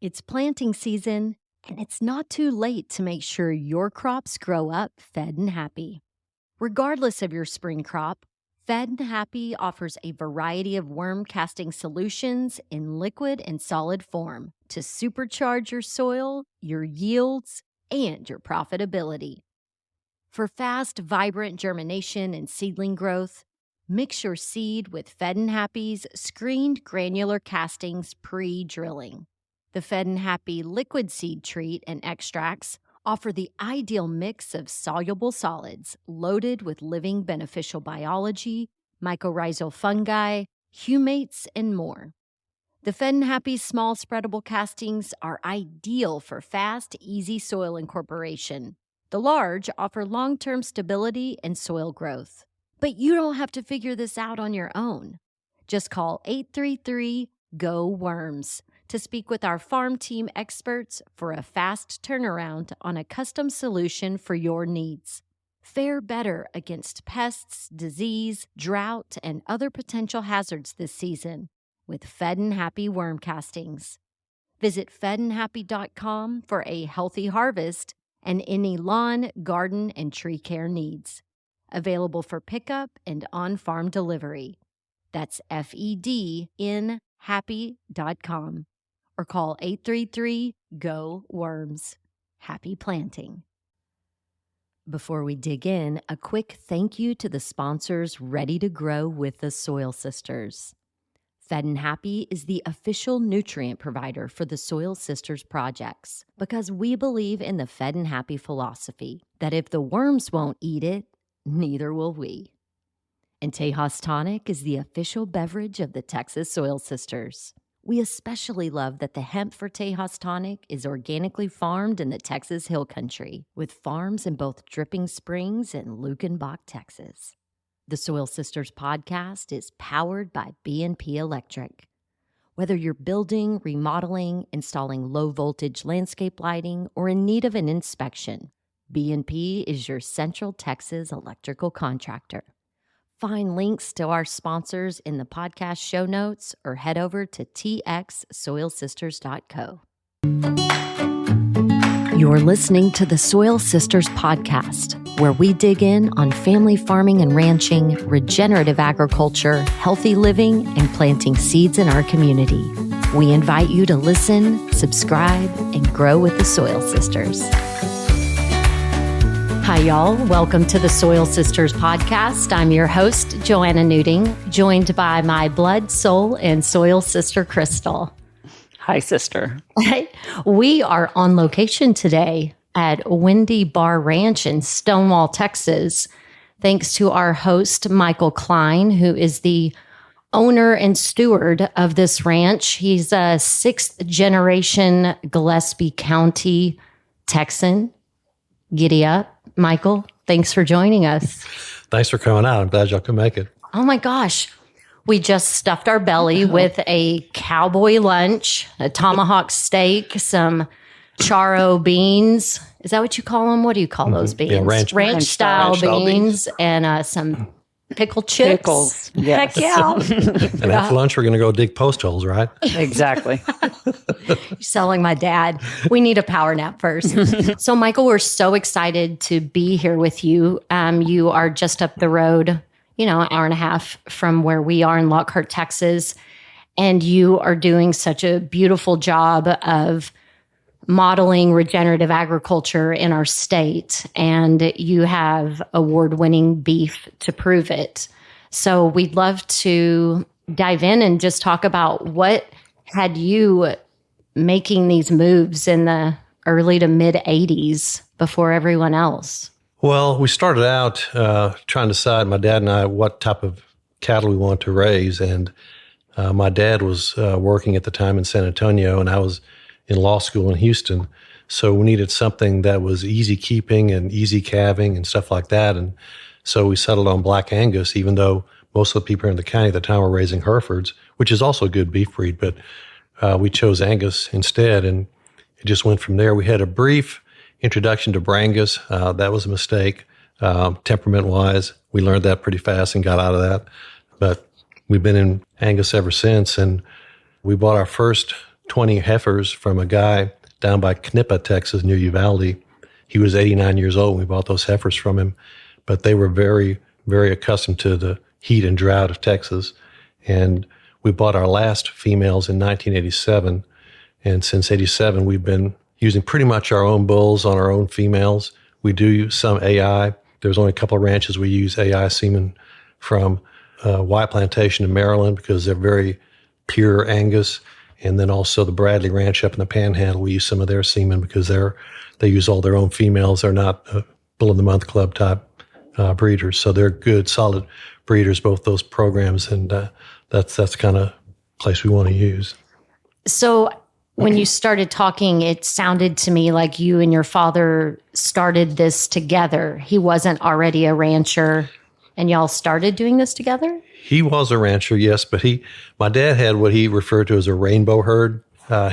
It's planting season, and it's not too late to make sure your crops grow up fed and happy. Regardless of your spring crop, Fed and Happy offers a variety of worm casting solutions in liquid and solid form to supercharge your soil, your yields, and your profitability. For fast, vibrant germination and seedling growth, mix your seed with Fed and Happy's screened granular castings pre-drilling. The Fed and Happy liquid seed treat and extracts offer the ideal mix of soluble solids loaded with living beneficial biology, mycorrhizal fungi, humates, and more. The Fed and Happy small spreadable castings are ideal for fast, easy soil incorporation. The large offer long-term stability and soil growth. But you don't have to figure this out on your own. Just call 833-GO-WORMS to speak with our farm team experts for a fast turnaround on a custom solution for your needs. Fare better against pests, disease, drought, and other potential hazards this season with Fed and Happy worm castings. Visit fedandhappy.com for a healthy harvest and any lawn, garden, and tree care needs. Available for pickup and on-farm delivery. That's fednhappy.com or call 833-GO-WORMS. Happy planting. Before we dig in, a quick thank you to the sponsors ready to grow with the Soil Sisters. Fed and Happy is the official nutrient provider for the Soil Sisters projects because we believe in the Fed and Happy philosophy that if the worms won't eat it, neither will we. And Tejas Tonic is the official beverage of the Texas Soil Sisters. We especially love that the hemp for Tejas Tonic is organically farmed in the Texas Hill Country, with farms in both Dripping Springs and Lukenbach, Texas. The Soil Sisters podcast is powered by B&P Electric. Whether you're building, remodeling, installing low-voltage landscape lighting, or in need of an inspection, B&P is your Central Texas electrical contractor. Find links to our sponsors in the podcast show notes or head over to txsoilsisters.co. You're listening to the Soil Sisters podcast, where we dig in on family farming and ranching, regenerative agriculture, healthy living, and planting seeds in our community. We invite you to listen, subscribe, and grow with the Soil Sisters. Hi, y'all. Welcome to the Soil Sisters podcast. I'm your host, Joanna Newting, joined by my blood, soul, and soil sister, Crystal. Hi, sister. We are on location today at Windy Bar Ranch in Stonewall, Texas, thanks to our host, Michael Klein, who is the owner and steward of this ranch. He's a sixth-generation Gillespie County Texan. Giddy up. Michael, thanks for joining us. Thanks for coming out. I'm glad y'all could make it. Oh my gosh. We just stuffed our belly with a cowboy lunch, a tomahawk steak, some charro beans. Is that what you call them? What do you call those beans? Yeah, ranch style beans and some pickled chips. Pickles. Yes. Heck yeah. And after lunch, we're going to go dig post holes, right? Exactly. You're selling my dad. We need a power nap first. So, Michael, we're so excited to be here with you. You are just up the road, an hour and a half from where we are in Lockhart, Texas. And you are doing such a beautiful job of modeling regenerative agriculture in our state. And you have award-winning beef to prove it. So we'd love to dive in and just talk about what had you making these moves in the early to mid 80s before everyone else? Well, we started out trying to decide, my dad and I, what type of cattle we wanted to raise. And my dad was working at the time in San Antonio, and I was in law school in Houston. So we needed something that was easy keeping and easy calving and stuff like that. And so we settled on Black Angus, even though most of the people here in the county at the time were raising Herefords, which is also a good beef breed. But we chose Angus instead, and it just went from there. We had a brief introduction to Brangus. That was a mistake. Temperament-wise, we learned that pretty fast and got out of that. But we've been in Angus ever since, and we bought our first 20 heifers from a guy down by Knippa, Texas, near Uvalde. He was 89 years old when we bought those heifers from him, but they were very, very accustomed to the heat and drought of Texas. And we bought our last females in 1987. And since 87, we've been using pretty much our own bulls on our own females. We do use some AI. There's only a couple of ranches we use AI semen from. White Plantation in Maryland, because they're very pure Angus. And then also the Bradley Ranch up in the Panhandle, we use some of their semen because they use all their own females. They're not Bull of the Month Club type breeders. So they're good, solid breeders, both those programs. And that's kind of place we want to use. So when you started talking, it sounded to me like you and your father started this together. He wasn't already a rancher, and y'all started doing this together? He was a rancher, yes, but my dad had what he referred to as a rainbow herd.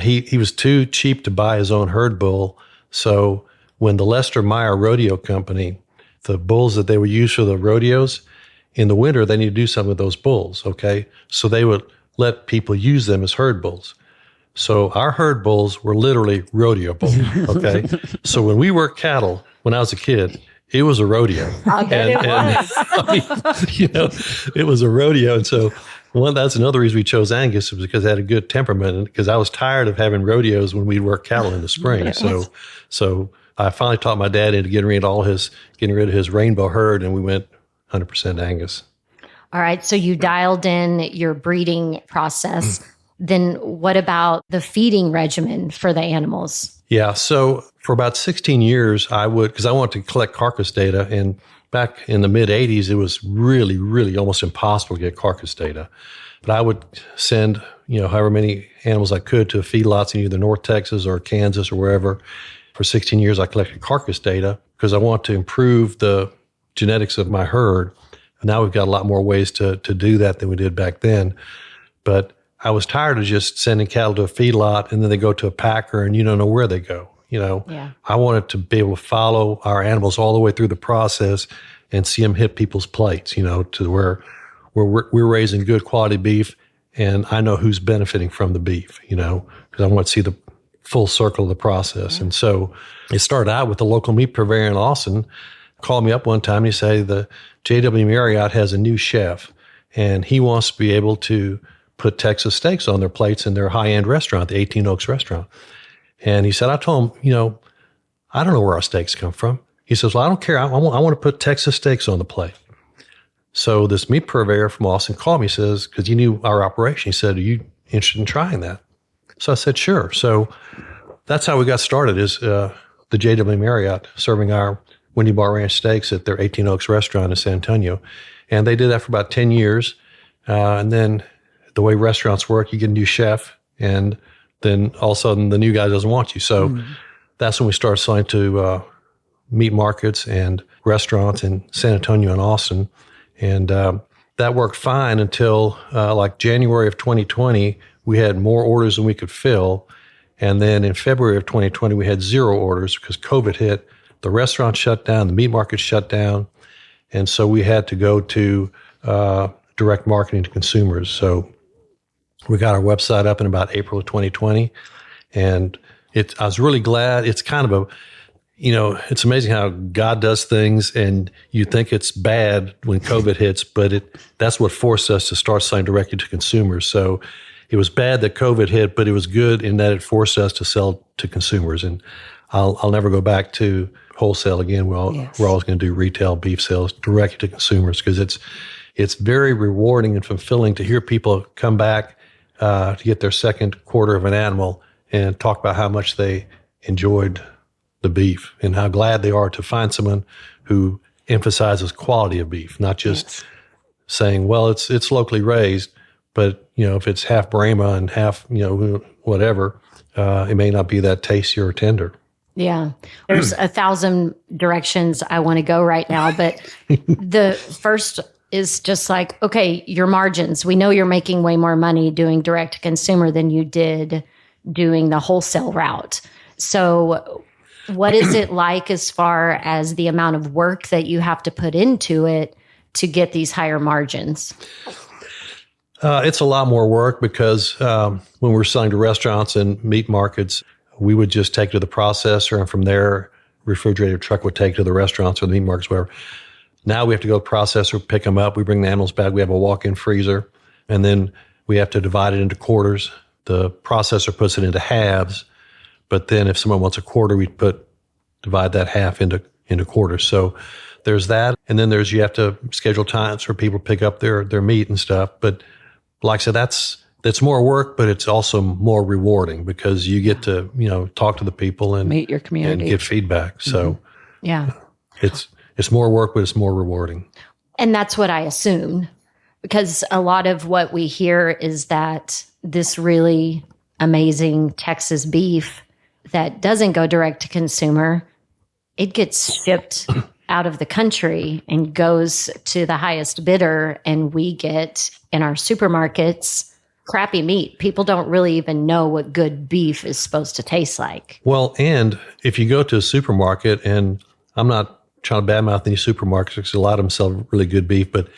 He was too cheap to buy his own herd bull. So when the Lester Meyer Rodeo Company, the bulls that they would use for the rodeos, in the winter, they need to do something with those bulls, okay? So they would let people use them as herd bulls. So our herd bulls were literally rodeo bulls, okay? So when we worked cattle, when I was a kid, it was a rodeo. I bet it was. I mean, it was a rodeo. And so that's another reason we chose Angus, was because it had a good temperament, and because I was tired of having rodeos when we'd work cattle in the spring. Yes. So I finally talked my dad into getting rid of his rainbow herd, and we went 100% Angus. All right. So you dialed in your breeding process. Then what about the feeding regimen for the animals? Yeah. So for about 16 years, because I wanted to collect carcass data. And back in the mid 80s, it was really, really almost impossible to get carcass data. But I would send, however many animals I could to feedlots in either North Texas or Kansas or wherever. For 16 years, I collected carcass data because I want to improve the genetics of my herd. And now we've got a lot more ways to do that than we did back then. But I was tired of just sending cattle to a feedlot and then they go to a packer and you don't know where they go. Yeah. I wanted to be able to follow our animals all the way through the process and see them hit people's plates, to where we're raising good quality beef and I know who's benefiting from the beef, because I want to see the full circle of the process. Yeah. And so it started out with the local meat purveyor in Austin called me up one time and he said, the J.W. Marriott has a new chef and he wants to be able to put Texas steaks on their plates in their high-end restaurant, the 18 Oaks restaurant. And he said, I told him, I don't know where our steaks come from. He says, well, I don't care. I want to put Texas steaks on the plate. So this meat purveyor from Austin called me, says, because he knew our operation. He said, are you interested in trying that? So I said, sure. So that's how we got started, is the J.W. Marriott serving our Windy Bar Ranch steaks at their 18 Oaks restaurant in San Antonio. And they did that for about 10 years. And then the way restaurants work, you get a new chef, and then all of a sudden the new guy doesn't want you. So that's when we started selling to meat markets and restaurants in San Antonio and Austin. And that worked fine until like January of 2020, we had more orders than we could fill. And then in February of 2020, we had 0 orders because COVID hit. The restaurant shut down, the meat market shut down. And so we had to go to direct marketing to consumers. So we got our website up in about April of 2020. And I was really glad. It's kind of it's amazing how God does things and you think it's bad when COVID hits, but that's what forced us to start selling directly to consumers. So it was bad that COVID hit, but it was good in that it forced us to sell to consumers. And I'll never go back to wholesale again. We're always going to do retail beef sales directly to consumers because it's very rewarding and fulfilling to hear people come back to get their second quarter of an animal and talk about how much they enjoyed the beef and how glad they are to find someone who emphasizes quality of beef, not just saying, well, it's locally raised, but if it's half Brahma and half, whatever, it may not be that tasty or tender. Yeah. There's 1,000 directions I want to go right now, but the first is just like, okay, your margins. We know you're making way more money doing direct to consumer than you did doing the wholesale route. So what is it like as far as the amount of work that you have to put into it to get these higher margins? It's a lot more work because when we're selling to restaurants and meat markets, we would just take it to the processor, and from there, refrigerated truck would take it to the restaurants or the meat markets, whatever. Now we have to go to the processor, pick them up. We bring the animals back. We have a walk-in freezer, and then we have to divide it into quarters. The processor puts it into halves, but then if someone wants a quarter, we divide that half into quarters. So there's that, and then you have to schedule times for people to pick up their meat and stuff. But like I said, that's more work, but it's also more rewarding because you get to talk to the people and meet your community and get feedback. So Yeah. it's more work, but it's more rewarding. And that's what I assume, because a lot of what we hear is that this really amazing Texas beef that doesn't go direct to consumer, it gets shipped out of the country and goes to the highest bidder, and we get in our supermarkets crappy meat. People don't really even know what good beef is supposed to taste like. Well, and if you go to a supermarket, and I'm not trying to badmouth any supermarkets because a lot of them sell really good beef, but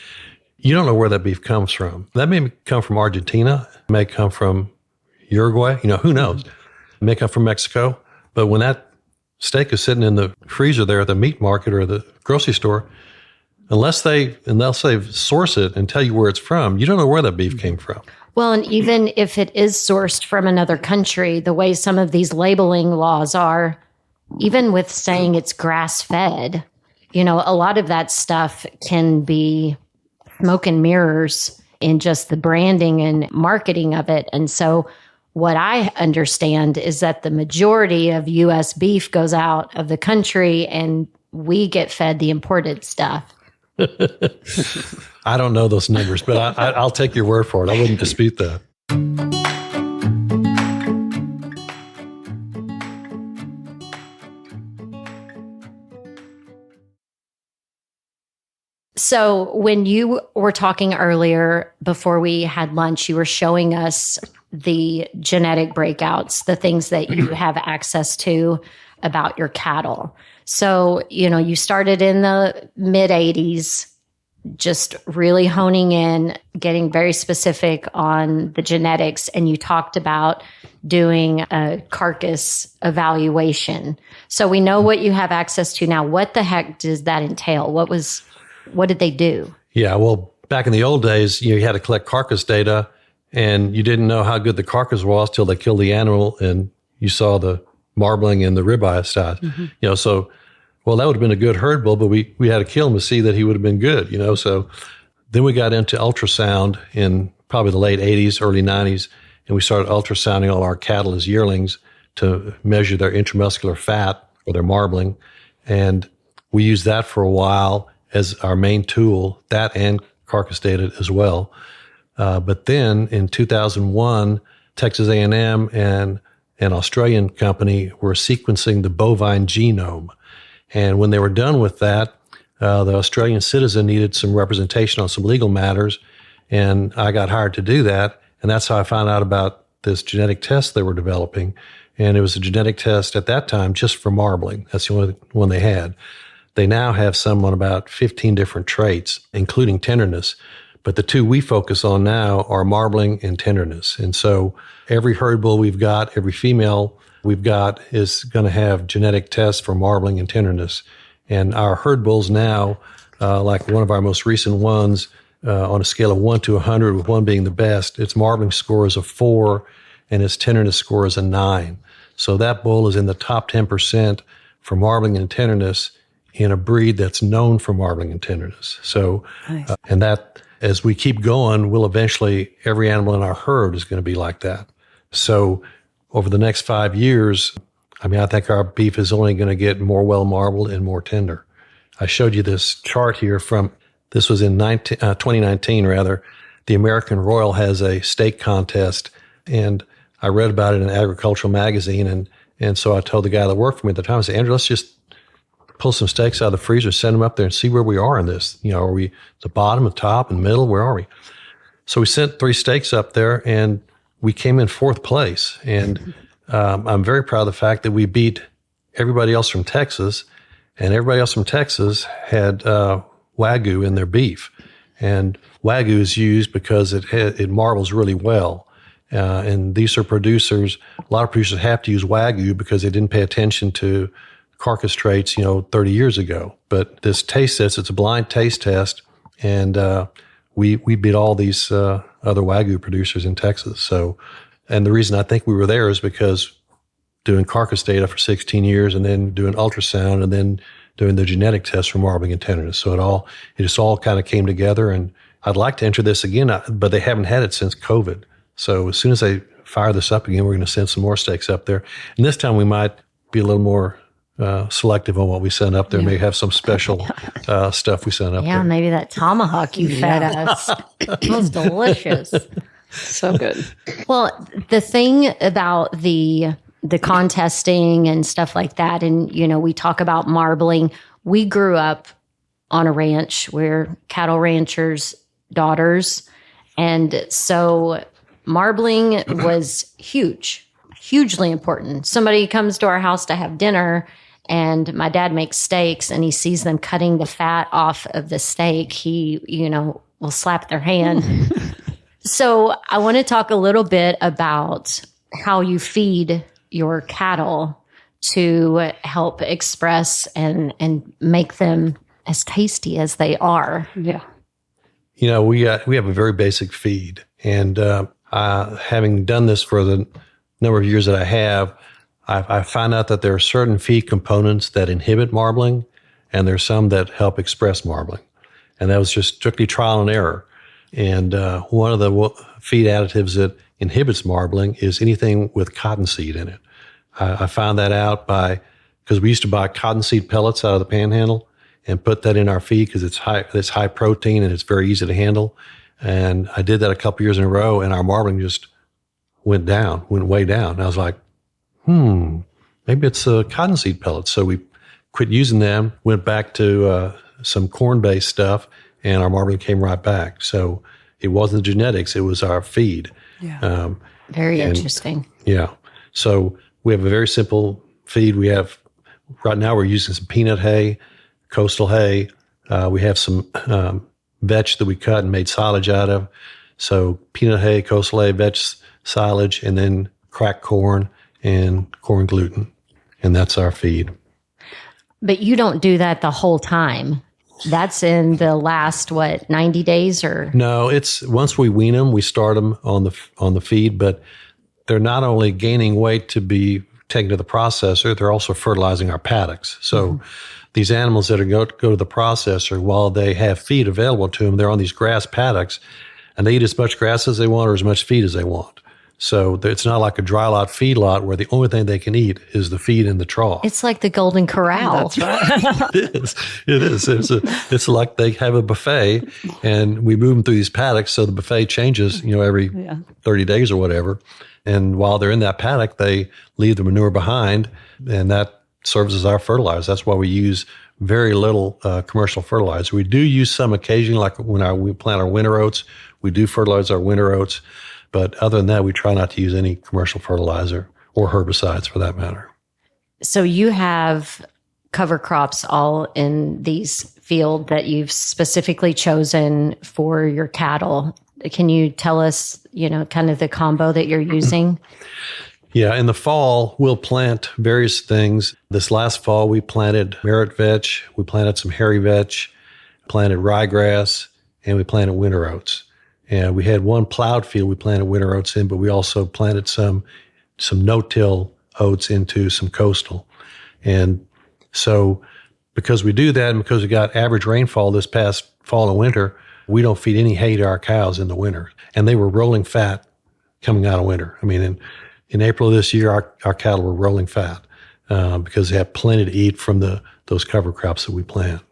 you don't know where that beef comes from. That may come from Argentina. It may come from Uruguay. Who knows? It may come from Mexico. But when that steak is sitting in the freezer there at the meat market or the grocery store, unless they source it and tell you where it's from, you don't know where that beef came from. Well, and even if it is sourced from another country, the way some of these labeling laws are, even with saying it's grass-fed, a lot of that stuff can be smoke and mirrors in just the branding and marketing of it. And so what I understand is that the majority of U.S. beef goes out of the country and we get fed the imported stuff. I don't know those numbers, but I'll take your word for it. I wouldn't dispute that. So when you were talking earlier, before we had lunch, you were showing us the genetic breakouts, the things that you have access to about your cattle. So, you started in the mid 80s, just really honing in, getting very specific on the genetics. And you talked about doing a carcass evaluation. So we know what you have access to now. What the heck does that entail? What did they do? Yeah, well, back in the old days, you had to collect carcass data, and you didn't know how good the carcass was till they killed the animal and you saw the marbling and the ribeye size. Mm-hmm. So, well, that would have been a good herd bull, but we had to kill him to see that he would have been good, So then we got into ultrasound in probably the late 80s, early 90s, and we started ultrasounding all our cattle as yearlings to measure their intramuscular fat or their marbling. And we used that for a while as our main tool, that and carcass data as well. But then in 2001, Texas A&M and an Australian company were sequencing the bovine genome. And when they were done with that, the Australian citizen needed some representation on some legal matters, and I got hired to do that. And that's how I found out about this genetic test they were developing. And it was a genetic test at that time just for marbling. That's the only one they had. They now have some on about 15 different traits, including tenderness. But the two we focus on now are marbling and tenderness. And so every herd bull we've got, every female we've got is going to have genetic tests for marbling and tenderness. And our herd bulls now, like one of our most recent ones, on a scale of 1 to 100, with 1 being the best, its marbling score is a 4 and its tenderness score is a 9. So that bull is in the top 10% for marbling and tenderness in a breed that's known for marbling and tenderness. So, nice. And that, as we keep going, will eventually, every animal in our herd is going to be like that. So over the next 5 years, I think our beef is only going to get more well marbled and more tender. I showed you this chart here this was in 2019 rather. The American Royal has a steak contest, and I read about it in an agricultural magazine. And so I told the guy that worked for me at the time, I said, Andrew, let's just pull some steaks out of the freezer, send them up there and see where we are in this. Are we the bottom, the top, and middle? Where are we? So we sent 3 steaks up there, and we came in 4th place. And I'm very proud of the fact that we beat everybody else from Texas, and everybody else from Texas had Wagyu in their beef. And Wagyu is used because it marbles really well. And these are producers, a lot of producers have to use Wagyu because they didn't pay attention to carcass traits, 30 years ago. But this taste test, it's a blind taste test, and we beat all these other Wagyu producers in Texas. So, and the reason I think we were there is because doing carcass data for 16 years and then doing ultrasound and then doing the genetic test for marbling and tenderness. So it just all kind of came together, and I'd like to enter this again, but they haven't had it since COVID. So as soon as they fire this up again, we're going to send some more steaks up there. And this time we might be a little more selective on what we send up there. Maybe have some special stuff we send up there. Yeah, maybe that tomahawk you fed us. It was delicious. So good. Well, the thing about the contesting and stuff like that, and, we talk about marbling. We grew up on a ranch. We're cattle ranchers' daughters. And so marbling was hugely important. Somebody comes to our house to have dinner, and my dad makes steaks, and he sees them cutting the fat off of the steak. He, will slap their hand. So I want to talk a little bit about how you feed your cattle to help express and make them as tasty as they are. Yeah. We have a very basic feed, and having done this for the number of years that I have, I find out that there are certain feed components that inhibit marbling, and there's some that help express marbling. And that was just strictly trial and error. And one of the feed additives that inhibits marbling is anything with cottonseed in it. I found that out because we used to buy cottonseed pellets out of the Panhandle and put that in our feed because it's high protein and it's very easy to handle. And I did that a couple years in a row, and our marbling just went way down. And I was like, maybe it's cottonseed pellets. So we quit using them, went back to some corn-based stuff, and our marbling came right back. So it wasn't the genetics, it was our feed. Yeah. Very interesting. Yeah. So we have a very simple feed. Right now we're using some peanut hay, coastal hay. We have some vetch that we cut and made silage out of. So peanut hay, coastal hay, vetch silage, and then cracked corn and corn gluten. And that's our feed. But you don't do that the whole time. That's in the last, 90 days or? No, it's once we wean them, we start them on the feed, but they're not only gaining weight to be taken to the processor, they're also fertilizing our paddocks. So these animals that go to the processor, while they have feed available to them, they're on these grass paddocks, and they eat as much grass as they want or as much feed as they want. So it's not like a dry lot feed lot where the only thing they can eat is the feed in the trough. It's like the Golden Corral. That's right. It is. It's like they have a buffet, and we move them through these paddocks. So the buffet changes, every 30 days or whatever. And while they're in that paddock, they leave the manure behind, and that serves as our fertilizer. That's why we use very little commercial fertilizer. We do use some occasionally, like when we plant our winter oats, we do fertilize our winter oats. But other than that, we try not to use any commercial fertilizer or herbicides for that matter. So you have cover crops all in these fields that you've specifically chosen for your cattle. Can you tell us, kind of the combo that you're using? Yeah, in the fall, we'll plant various things. This last fall, we planted merit vetch, we planted some hairy vetch, planted ryegrass, and we planted winter oats. And we had one plowed field we planted winter oats in, but we also planted some no-till oats into some coastal. And so because we do that and because we got average rainfall this past fall and winter, we don't feed any hay to our cows in the winter. And they were rolling fat coming out of winter. I mean, in April of this year, our cattle were rolling fat because they had plenty to eat from those cover crops that we plant.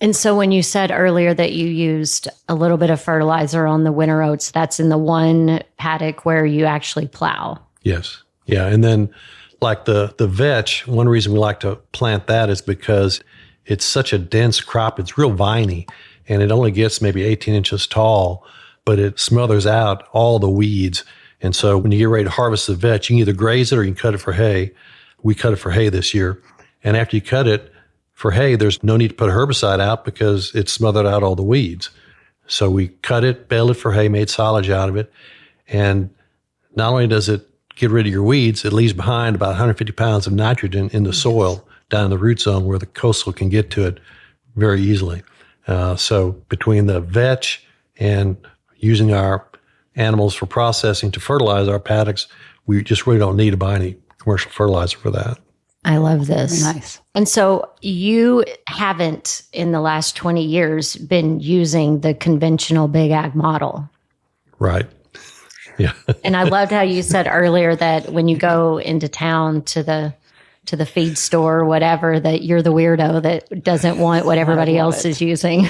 And so when you said earlier that you used a little bit of fertilizer on the winter oats, that's in the one paddock where you actually plow. Yes. Yeah. And then like the vetch, one reason we like to plant that is because it's such a dense crop. It's real viney, and it only gets maybe 18 inches tall, but it smothers out all the weeds. And so when you get ready to harvest the vetch, you can either graze it or you can cut it for hay. We cut it for hay this year. And after you cut it for hay, there's no need to put a herbicide out because it smothered out all the weeds. So we cut it, baled it for hay, made silage out of it. And not only does it get rid of your weeds, it leaves behind about 150 pounds of nitrogen in the soil down in the root zone where the coastal can get to it very easily. So between the vetch and using our animals for processing to fertilize our paddocks, we just really don't need to buy any commercial fertilizer for that. I love this. Nice. And so you haven't, in the last 20 years, been using the conventional big ag model. Right. Yeah. And I loved how you said earlier that when you go into town to the feed store or whatever, that you're the weirdo that doesn't want what everybody else is using.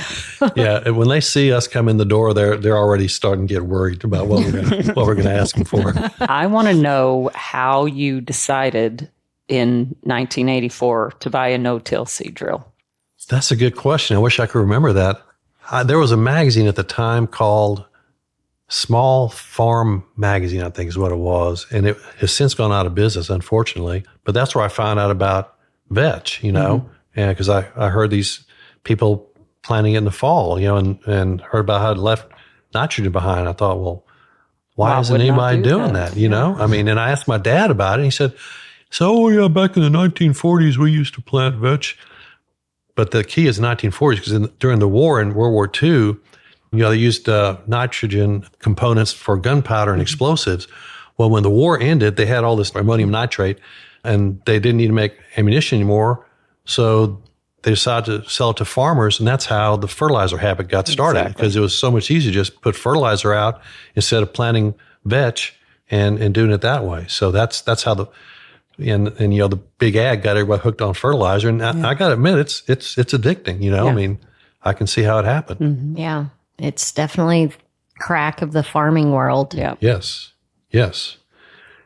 Yeah. And when they see us come in the door, they're already starting to get worried about what we're going to ask them for. I want to know how you decided in 1984 to buy a no-till seed drill. That's a good question. I wish I could remember that. There was a magazine at the time called Small Farm Magazine, I think is what it was. And it has since gone out of business, unfortunately. But that's where I found out about vetch, and because I heard these people planting it in the fall, and heard about how it left nitrogen behind. I thought, well, why isn't anybody doing that? I mean, and I asked my dad about it. And he said, back in the 1940s, we used to plant vetch. But the key is 1940s, because during the war in World War II, they used nitrogen components for gunpowder and explosives. Well, when the war ended, they had all this ammonium nitrate, and they didn't need to make ammunition anymore. So they decided to sell it to farmers, and that's how the fertilizer habit got started, because it was so much easier to just put fertilizer out instead of planting vetch and doing it that way. So that's how the big ag got everybody hooked on fertilizer. And I got to admit, it's addicting. I mean, I can see how it happened. Mm-hmm. Yeah. It's definitely crack of the farming world. Yeah. Yes.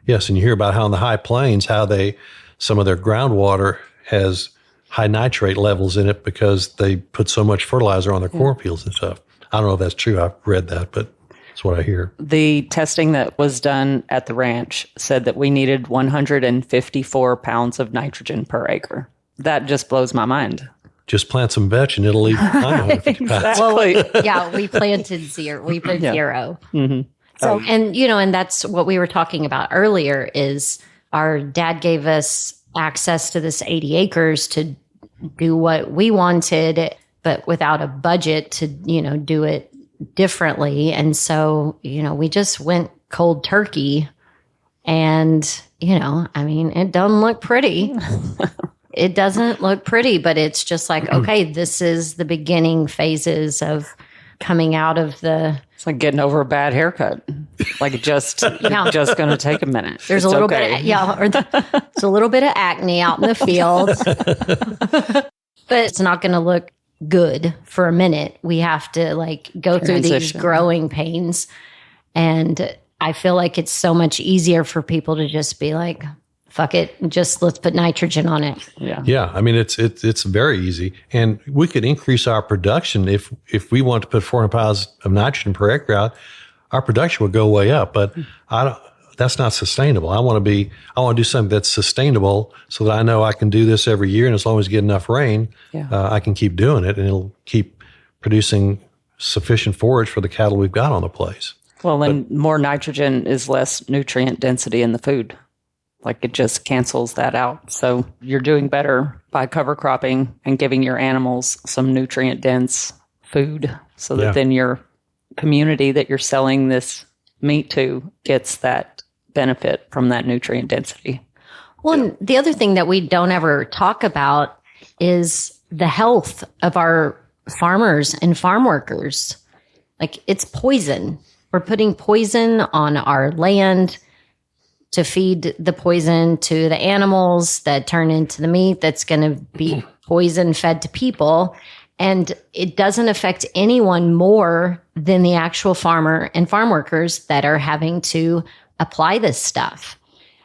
And you hear about how in the high plains, some of their groundwater has high nitrate levels in it because they put so much fertilizer on their cornfields and stuff. I don't know if that's true. I've read that, but that's what I hear. The testing that was done at the ranch said that we needed 154 pounds of nitrogen per acre. That just blows my mind. Just plant some vetch and it'll leave behind 150 pounds. Well, we planted zero. We put zero. Mm-hmm. So, and that's what we were talking about earlier is our dad gave us access to this 80 acres to do what we wanted, but without a budget to, do it differently. And so, we just went cold turkey and, it doesn't look pretty. It doesn't look pretty, but it's just like, okay, this is the beginning phases of coming out of the... It's like getting over a bad haircut. Like just going to take a minute. There's a little bit, it's a little bit of acne out in the field, but it's not going to look good for a minute. We have to go through these growing pains. And I feel like it's so much easier for people to just be like, fuck it, let's put nitrogen on it. Yeah. I mean, it's very easy, and we could increase our production if we want to put 400 pounds of nitrogen per acre out. Our production would go way up, but that's not sustainable. I want to do something that's sustainable, so that I know I can do this every year, and as long as we get enough rain, I can keep doing it, and it'll keep producing sufficient forage for the cattle we've got on the place. Well, and more nitrogen is less nutrient density in the food. Like it just cancels that out. So you're doing better by cover cropping and giving your animals some nutrient dense food so that then your community that you're selling this meat to gets that benefit from that nutrient density. Well, and the other thing that we don't ever talk about is the health of our farmers and farm workers. Like it's poison. We're putting poison on our land to feed the poison to the animals that turn into the meat that's going to be poison fed to people. And it doesn't affect anyone more than the actual farmer and farm workers that are having to apply this stuff.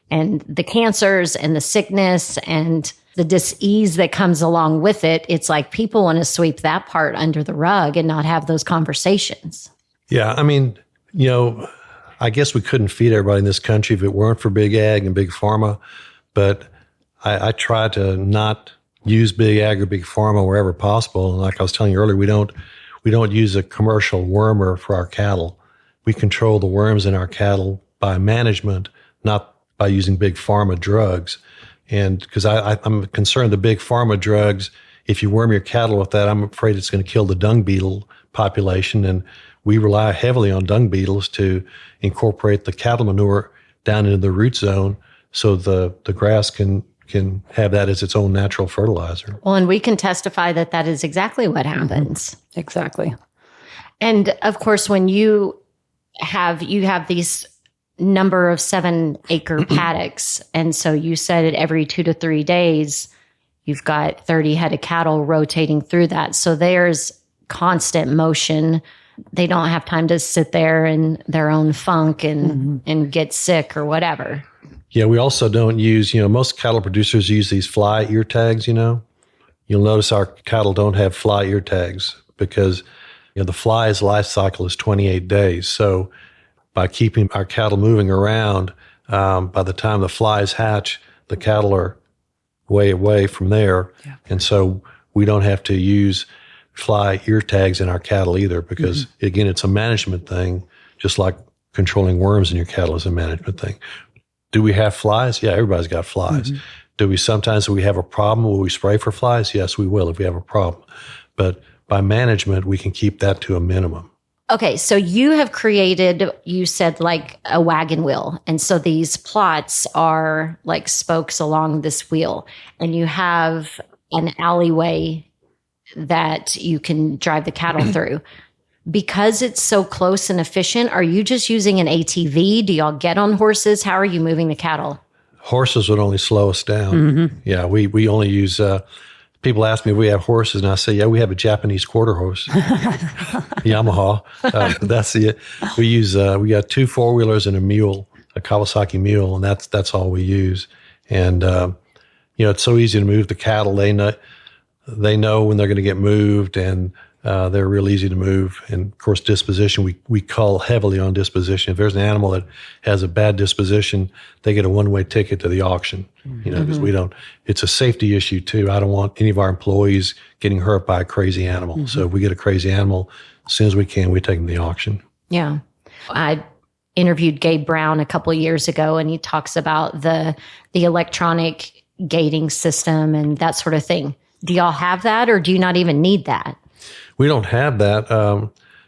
And the cancers and the sickness and the dis-ease that comes along with it, it's like people want to sweep that part under the rug and not have those conversations. Yeah, I mean, I guess we couldn't feed everybody in this country if it weren't for big ag and big pharma. But I try to not use big ag or big pharma wherever possible. And like I was telling you earlier, we don't we don't use a commercial wormer for our cattle. We control the worms in our cattle by management, not by using big pharma drugs. And because I'm concerned the big pharma drugs, if you worm your cattle with that, I'm afraid it's going to kill the dung beetle population. And we rely heavily on dung beetles to incorporate the cattle manure down into the root zone so the grass can have that as its own natural fertilizer. Well, and we can testify that that is exactly what happens. Exactly. And of course, when you have these number of 7-acre paddocks, and so you said it every 2 to 3 days, you've got 30 head of cattle rotating through that. So there's constant motion. They don't have time to sit there in their own funk and get sick or whatever. Yeah, we also don't use, most cattle producers use these fly ear tags, You'll notice our cattle don't have fly ear tags because, the fly's life cycle is 28 days. So by keeping our cattle moving around, by the time the flies hatch, the cattle are way away from there. Yeah. And so we don't have to use fly ear tags in our cattle either because, again, it's a management thing, just like controlling worms in your cattle is a management thing. Do we have flies? Yeah, everybody's got flies. Do we sometimes, if we have a problem, will we spray for flies? Yes, we will if we have a problem. But by management, we can keep that to a minimum. Okay, so you have created, you said, like a wagon wheel. And so these plots are like spokes along this wheel. And you have an alleyway that you can drive the cattle through. Because it's so close and efficient, are you just using an ATV? Do y'all get on horses? How are you moving the cattle? Horses would only slow us down. Yeah, we only use, people ask me if we have horses, and I say, yeah, we have a Japanese quarter horse, Yamaha. That's it. We got 2 4-wheelers and a mule, a Kawasaki mule, and that's all we use. And, it's so easy to move the cattle. They know when they're going to get moved, and they're real easy to move. And of course, disposition, we call heavily on disposition. If there's an animal that has a bad disposition, they get a one-way ticket to the auction, because it's a safety issue too. I don't want any of our employees getting hurt by a crazy animal. So if we get a crazy animal, as soon as we can, we take them to the auction. Yeah. I interviewed Gabe Brown a couple of years ago, and he talks about the electronic gating system and that sort of thing. Do y'all have that, or do you not even need that? We don't have that.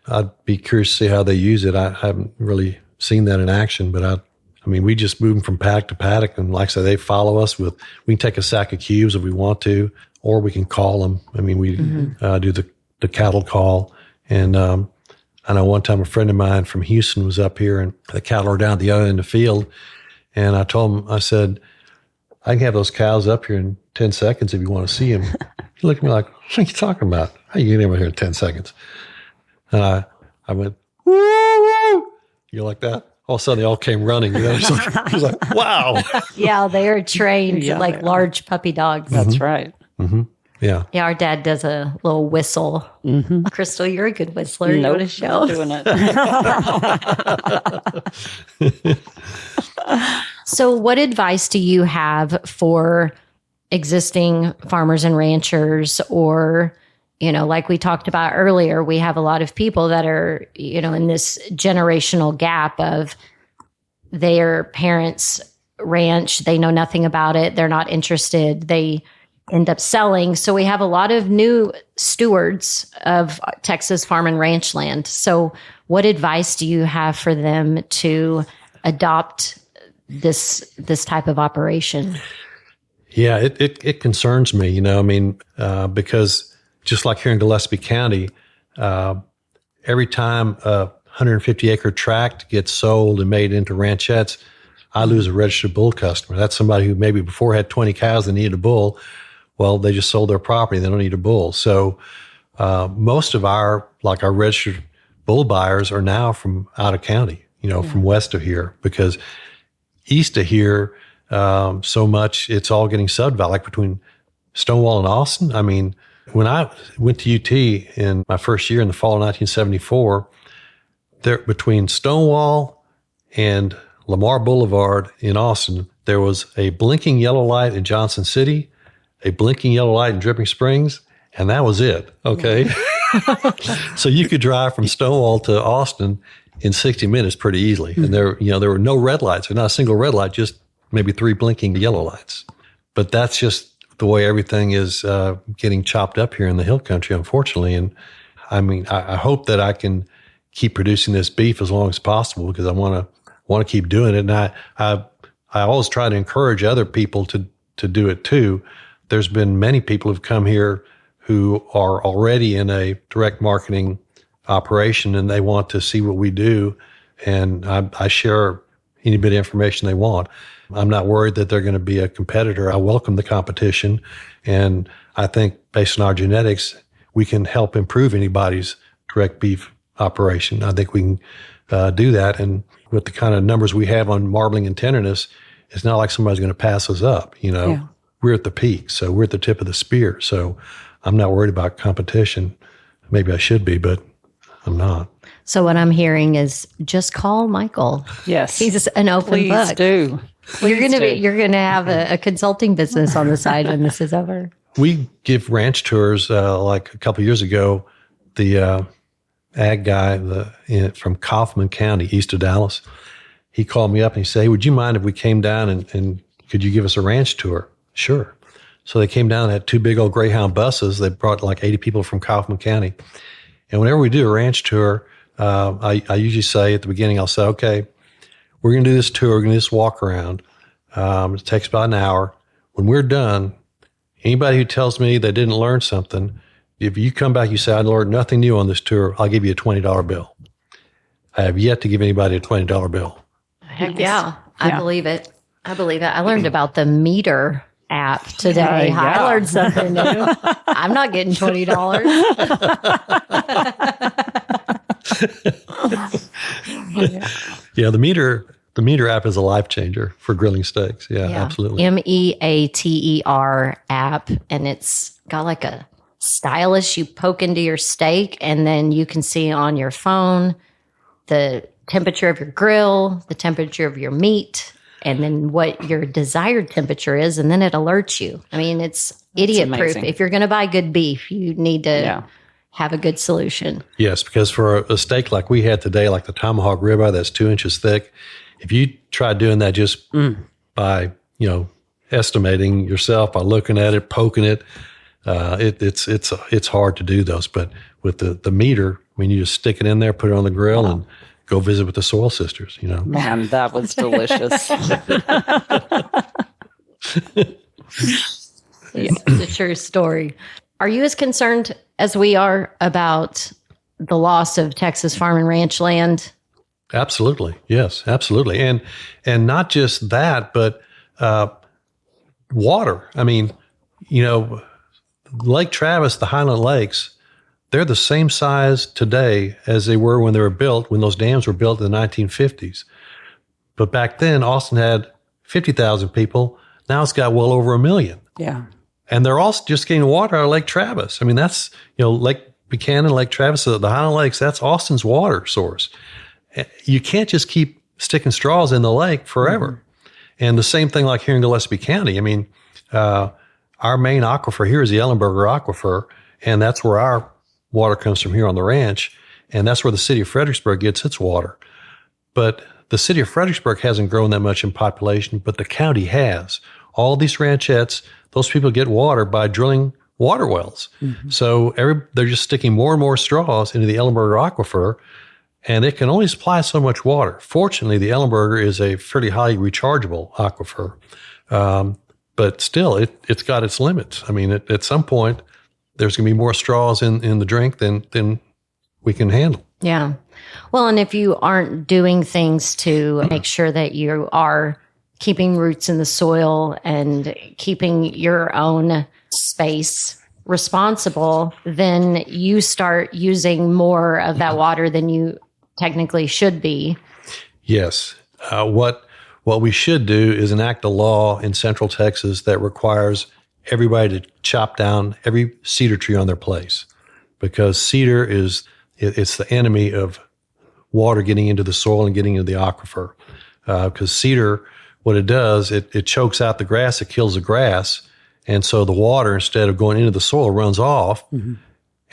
I'd be curious to see how they use it. I haven't really seen that in action, but we just move them from paddock to paddock. And like I said, they follow us we can take a sack of cubes if we want to, or we can call them. We do the cattle call. And I know one time a friend of mine from Houston was up here, and the cattle are down at the other end of the field. And I told him, I said, I can have those cows up here in 10 seconds if you want to see them. He looked at me like, what are you talking about? How are you getting over here in 10 seconds? And I went, woo, woo. You like that? All of a sudden, they all came running. It was like, wow. Yeah, they are trained like large puppy dogs. That's right. Yeah. Yeah, our dad does a little whistle. Crystal, you're a good whistler. Nope, you want to show? not doing it. So what advice do you have for existing farmers and ranchers, or, like we talked about earlier, we have a lot of people that are, in this generational gap of their parents' ranch. They know nothing about it. They're not interested. They end up selling. So we have a lot of new stewards of Texas farm and ranch land. So what advice do you have for them to adopt this type of operation? Yeah, it concerns me, because just like here in Gillespie County, every time a 150-acre tract gets sold and made into ranchettes, I lose a registered bull customer. That's somebody who maybe before had 20 cows and needed a bull. Well, they just sold their property. They don't need a bull. So most of our registered bull buyers are now from out of county, from west of here, because east of here, so much, it's all getting subdivided, like between Stonewall and Austin. When I went to UT in my first year in the fall of 1974, there between Stonewall and Lamar Boulevard in Austin, there was a blinking yellow light in Johnson City, a blinking yellow light in Dripping Springs, and that was it. Okay. So you could drive from Stonewall to Austin in 60 minutes pretty easily. And there were no red lights, or not a single red light, just maybe 3 blinking yellow lights. But that's just the way everything is getting chopped up here in the hill country, unfortunately. And I mean, I hope that I can keep producing this beef as long as possible, because I want to keep doing it. And I always try to encourage other people to do it too. There's been many people who've come here who are already in a direct marketing operation, and they want to see what we do. And I share any bit of information they want. I'm not worried that they're going to be a competitor. I welcome the competition. And I think based on our genetics, we can help improve anybody's direct beef operation. I think we can do that. And with the kind of numbers we have on marbling and tenderness, it's not like somebody's going to pass us up. Yeah. We're at the peak. So we're at the tip of the spear. So I'm not worried about competition. Maybe I should be, but I'm not. So what I'm hearing is just call Michael. Yes. He's an open book. Please do. You're going to have a consulting business on the side when this is over. We give ranch tours. Like a couple of years ago, the ag guy from Kaufman County, east of Dallas, he called me up and he said, "Hey, would you mind if we came down and could you give us a ranch tour?" Sure. So they came down and had 2 big old Greyhound buses. They brought like 80 people from Kaufman County. And whenever we do a ranch tour, I usually say at the beginning, I'll say, "Okay, we're going to do this tour. We're going to just walk around. It takes about an hour. When we're done, anybody who tells me they didn't learn something, if you come back, you say, I learned nothing new on this tour, I'll give you a $20 bill." I have yet to give anybody a $20 bill. Heck yeah. I believe it. I learned about the meter app today. I learned something new. I'm not getting $20. Yeah, the meter app is a life changer for grilling steaks. Yeah, absolutely. MEATER app, and it's got like a stylus you poke into your steak, and then you can see on your phone the temperature of your grill, the temperature of your meat, and then what your desired temperature is, and then it alerts you. I mean, it's idiot proof. If you're going to buy good beef, you need to have a good solution. Yes, because for a steak like we had today, like the tomahawk ribeye that's 2 inches thick, if you try doing that just by, estimating yourself, by looking at it, poking it, it's hard to do those. But with the meter, I mean, you just stick it in there, put it on the grill, and go visit with the Soil Sisters, Man, that was delicious. It's a true story. Are you as concerned as we are about the loss of Texas farm and ranch land? Absolutely. Yes, absolutely. And not just that, but water. I mean, Lake Travis, the Highland Lakes, they're the same size today as they were when they were built, when those dams were built in the 1950s. But back then, Austin had 50,000 people. Now it's got well over 1 million. Yeah. And they're all just getting water out of Lake Travis. I mean, that's, Lake Buchanan, Lake Travis, the Highland Lakes, that's Austin's water source. You can't just keep sticking straws in the lake forever. Mm-hmm. And the same thing like here in Gillespie County. I mean, our main aquifer here is the Ellenberger Aquifer, and that's where our water comes from here on the ranch, and that's where the city of Fredericksburg gets its water. But the city of Fredericksburg hasn't grown that much in population, but the county has. All these ranchettes, those people get water by drilling water wells. Mm-hmm. So they're just sticking more and more straws into the Ellenberger Aquifer, and it can only supply so much water. Fortunately, the Ellenberger is a fairly highly rechargeable aquifer, but still, it's got its limits. I mean, at some point, there's going to be more straws in the drink than we can handle. Yeah. Well, and if you aren't doing things to make sure that you are keeping roots in the soil and keeping your own space responsible, then you start using more of that water than you technically should be. Yes. What we should do is enact a law in Central Texas that requires everybody to chop down every cedar tree on their place, because cedar it's the enemy of water getting into the soil and getting into the aquifer. Because cedar, what it does, it chokes out the grass, it kills the grass, and so the water, instead of going into the soil, runs off, mm-hmm.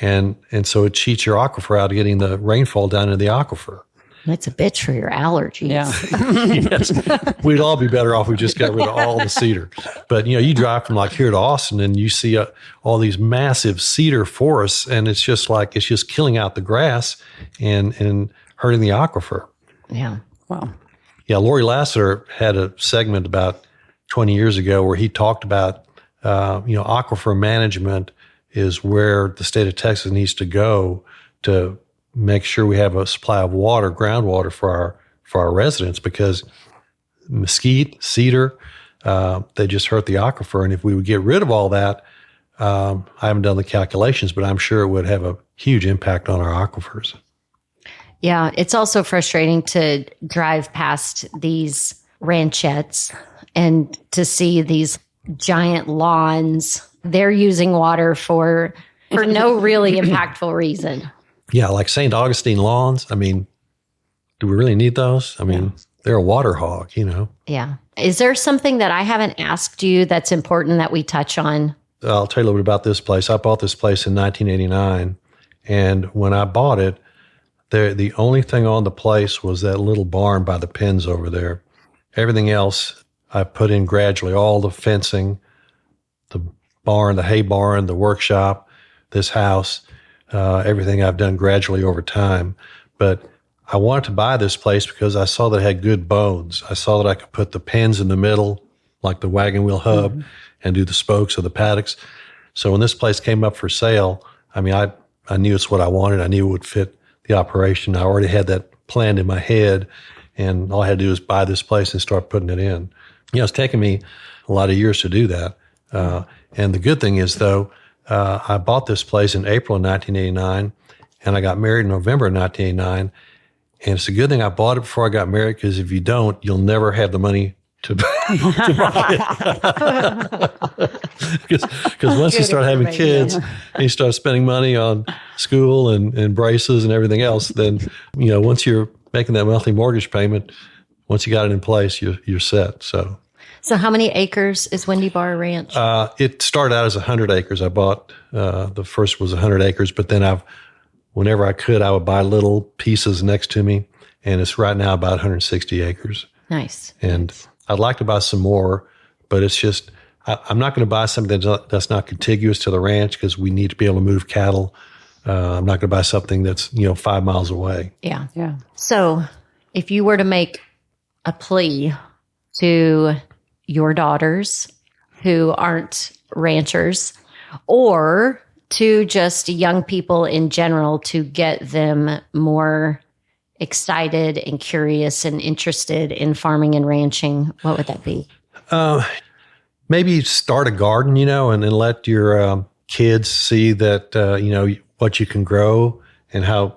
And so it cheats your aquifer out of getting the rainfall down into the aquifer. It's a bitch for your allergies. Yeah. Yes. We'd all be better off if we just got rid of all the cedar. But, you drive from like here to Austin and you see all these massive cedar forests, and it's just killing out the grass and hurting the aquifer. Yeah. Wow. Yeah. Lori Lassiter had a segment about 20 years ago where he talked about, aquifer management is where the state of Texas needs to go to make sure we have a supply of water, groundwater for our residents, because mesquite, cedar, they just hurt the aquifer. And if we would get rid of all that, I haven't done the calculations, but I'm sure it would have a huge impact on our aquifers. Yeah, it's also frustrating to drive past these ranchettes and to see these giant lawns. They're using water for no really impactful reason. Yeah, like St. Augustine lawns. I mean, do we really need those? I mean, they're a water hog, Yeah. Is there something that I haven't asked you that's important that we touch on? I'll tell you a little bit about this place. I bought this place in 1989, and when I bought it, the only thing on the place was that little barn by the pens over there. Everything else I put in gradually, all the fencing, the barn, the hay barn, the workshop, this house. Everything I've done gradually over time. But I wanted to buy this place because I saw that it had good bones. I saw that I could put the pens in the middle, like the wagon wheel hub, and do the spokes of the paddocks. So when this place came up for sale, I mean, I knew it's what I wanted. I knew it would fit the operation. I already had that planned in my head, and all I had to do was buy this place and start putting it in. It's taken me a lot of years to do that. And the good thing is, though, I bought this place in April of 1989, and I got married in November of 1989. And it's a good thing I bought it before I got married, because if you don't, you'll never have the money to buy it. Because once you start having kids and you start spending money on school and braces and everything else, then, once you're making that monthly mortgage payment, once you got it in place, you're set. So how many acres is Windy Bar Ranch? It started out as 100 acres. I bought, the first was 100 acres, but then whenever I could, I would buy little pieces next to me. And it's right now about 160 acres. Nice. And I'd like to buy some more, but it's just, I'm not going to buy something that's not contiguous to the ranch, because we need to be able to move cattle. I'm not going to buy something that's, 5 miles away. Yeah. Yeah. So if you were to make a plea to your daughters who aren't ranchers, or to just young people in general, to get them more excited and curious and interested in farming and ranching, what would that be? Maybe start a garden, and then let your kids see that, what you can grow and how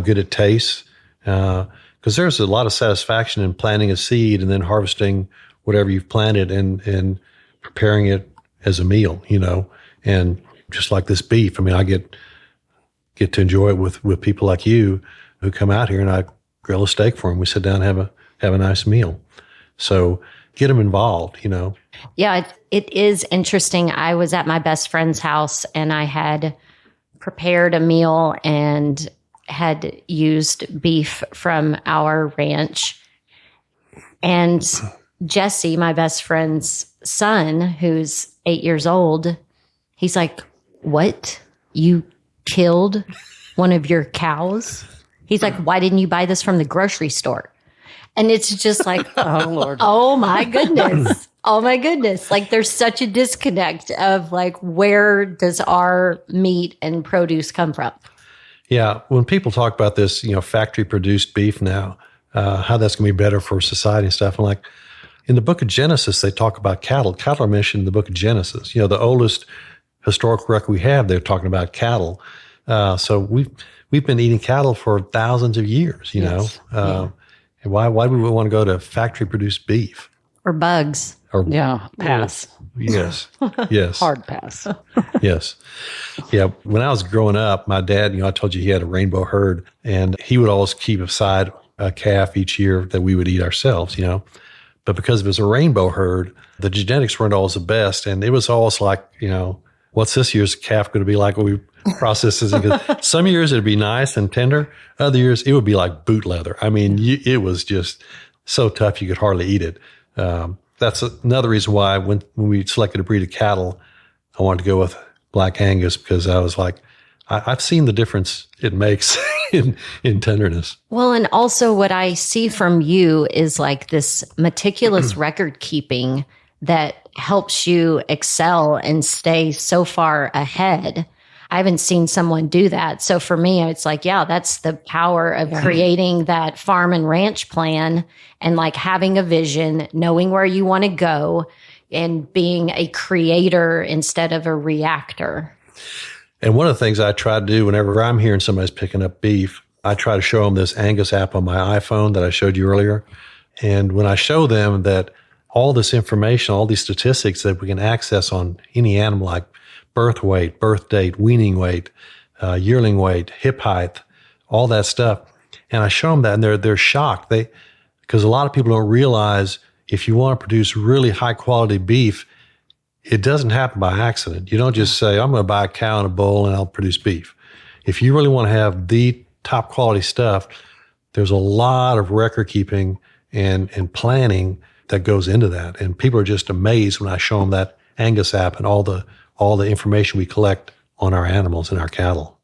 good it tastes. Because there's a lot of satisfaction in planting a seed and then harvesting whatever you've planted and preparing it as a meal, and just like this beef. I mean, I get to enjoy it with people like you who come out here, and I grill a steak for them. We sit down and have a nice meal. So get them involved, Yeah, it is interesting. I was at my best friend's house, and I had prepared a meal and had used beef from our ranch. And Jesse, my best friend's son, who's 8 years old, he's like, "What? You killed one of your cows?" He's like, "Why didn't you buy this from the grocery store?" And it's just like, Oh, Lord. oh my goodness. Oh my goodness. Like, there's such a disconnect of like, where does our meat and produce come from? Yeah. When people talk about this, factory produced beef now, how that's going to be better for society and stuff. I'm like, in the book of Genesis, they talk about cattle. Cattle are mentioned in the book of Genesis. The oldest historical record we have, they're talking about cattle. So we've been eating cattle for thousands of years, Yes. And why would we want to go to factory produced beef? Or bugs. Yeah, pass. Yes. Yes. Hard pass. Yes. Yeah. When I was growing up, my dad, I told you he had a rainbow herd, and he would always keep aside a calf each year that we would eat ourselves, But because it was a rainbow herd, the genetics weren't always the best. And it was always like, what's this year's calf going to be like? We processes. Because some years it'd be nice and tender. Other years it would be like boot leather. I mean, it was just so tough you could hardly eat it. That's another reason why when we selected a breed of cattle, I wanted to go with Black Angus, because I was like, I've seen the difference it makes in tenderness. Well, and also what I see from you is like this meticulous record keeping that helps you excel and stay so far ahead. I haven't seen someone do that. So for me, it's like, yeah, that's the power of creating that farm and ranch plan and like having a vision, knowing where you want to go, and being a creator instead of a reactor. And one of the things I try to do whenever I'm hearing somebody's picking up beef, I try to show them this Angus app on my iPhone that I showed you earlier. And when I show them that all this information, all these statistics that we can access on any animal, like birth weight, birth date, weaning weight, yearling weight, hip height, all that stuff. And I show them that, and they're shocked. Because a lot of people don't realize if you want to produce really high quality beef, it doesn't happen by accident. You don't just say, I'm going to buy a cow and a bull and I'll produce beef. If you really want to have the top quality stuff, there's a lot of record keeping and planning that goes into that. And people are just amazed when I show them that Angus app and all the information we collect on our animals and our cattle.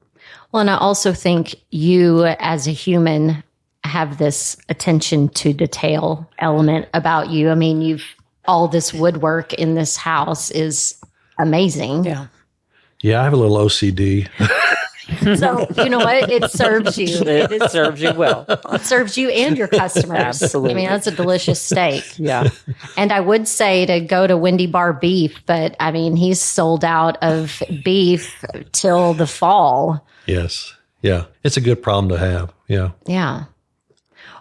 Well, and I also think you as a human have this attention to detail element about you. I mean, all this woodwork in this house is amazing. Yeah, I have a little OCD. So, you know what? It serves you. It serves you well. It serves you and your customers. Absolutely. I mean, that's a delicious steak. Yeah. And I would say to go to Windy Bar Beef, but I mean, he's sold out of beef till the fall. Yes. Yeah. It's a good problem to have. Yeah. Yeah.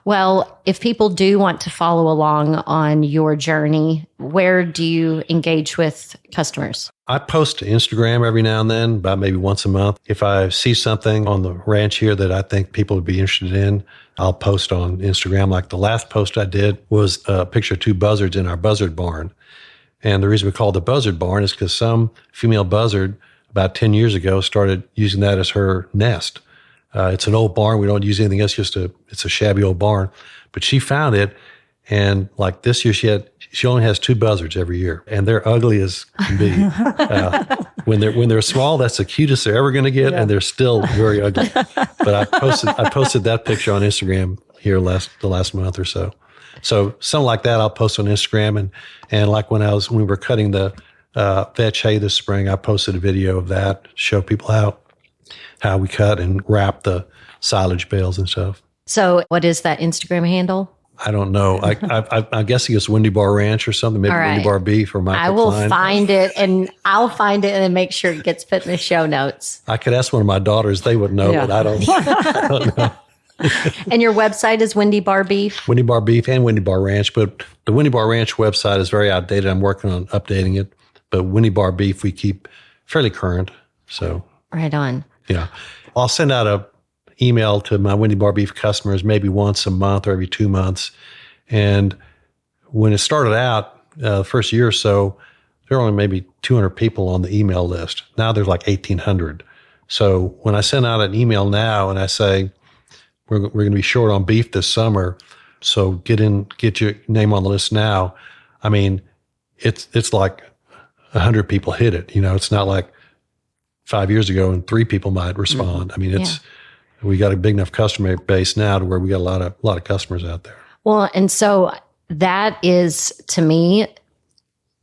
Well, if people do want to follow along on your journey, where do you engage with customers? I post to Instagram every now and then, about maybe once a month. If I see something on the ranch here that I think people would be interested in, I'll post on Instagram. Like the last post I did was a picture of two buzzards in our buzzard barn. And the reason we call it the buzzard barn is because some female buzzard about 10 years ago started using that as her nest. It's an old barn. We don't use anything else. It's a shabby old barn. But she found it, and like this year, she only has two buzzards every year, and they're ugly as can be. When they're small, that's the cutest they're ever going to get, and they're still very ugly. But I posted that picture on Instagram here the last month or so. So something like that, I'll post on Instagram, and like when we were cutting the vetch hay this spring, I posted a video of that, show people how we cut and wrap the silage bales and stuff. So what is that Instagram handle? I don't know. I'm guessing it's Windy Bar Ranch or something, maybe Windy Bar Beef or Michael Klein. I will find it, and I'll find it and then make sure it gets put in the show notes. I could ask one of my daughters. They would know, but I don't know. And your website is Windy Bar Beef? Windy Bar Beef and Windy Bar Ranch, but the Windy Bar Ranch website is very outdated. I'm working on updating it. But Windy Bar Beef, we keep fairly current. So right on. Yeah. I'll send out an email to my Windy Bar Beef customers maybe once a month or every 2 months. And when it started out, the first year or so, there were only maybe 200 people on the email list. Now there's like 1,800. So when I send out an email now and I say, we're going to be short on beef this summer, so get your name on the list now. I mean, it's like 100 people hit it. You know, it's not like 5 years ago and 3 people might respond. I mean, we got a big enough customer base now to where we got a lot of customers out there. Well, and so that is, to me,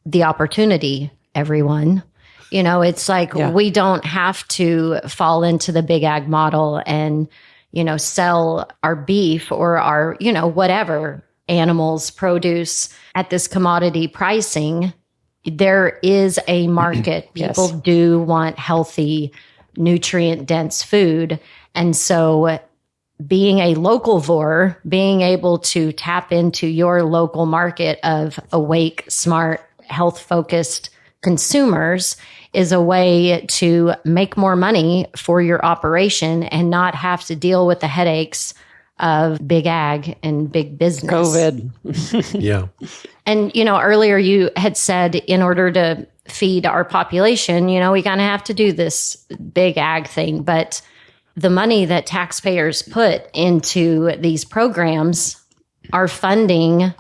the opportunity, everyone. You know, it's like we don't have to fall into the big ag model and, you know, sell our beef or our, you know, whatever animals, produce at this commodity pricing. There is a market. People do want healthy, nutrient-dense food. And so being a localvore, being able to tap into your local market of awake, smart, health-focused consumers is a way to make more money for your operation and not have to deal with the headaches of big ag and big business. COVID. Yeah. And, you know, earlier you had said in order to feed our population, we kind of have to do this big ag thing. But the money that taxpayers put into these programs are funding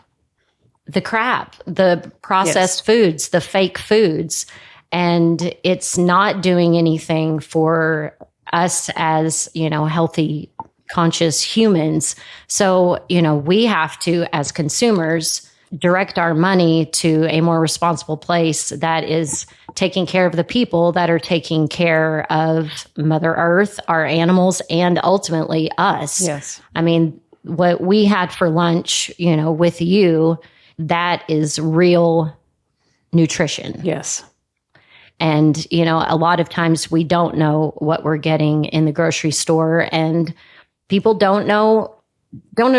the crap, the processed foods, the fake foods. And it's not doing anything for us as, healthy, conscious humans. So, we have to, as consumers, direct our money to a more responsible place that is taking care of the people that are taking care of Mother Earth, our animals, and ultimately us. Yes. I mean, what we had for lunch, with you, that is real nutrition. Yes. And, a lot of times we don't know what we're getting in the grocery store, and people don't know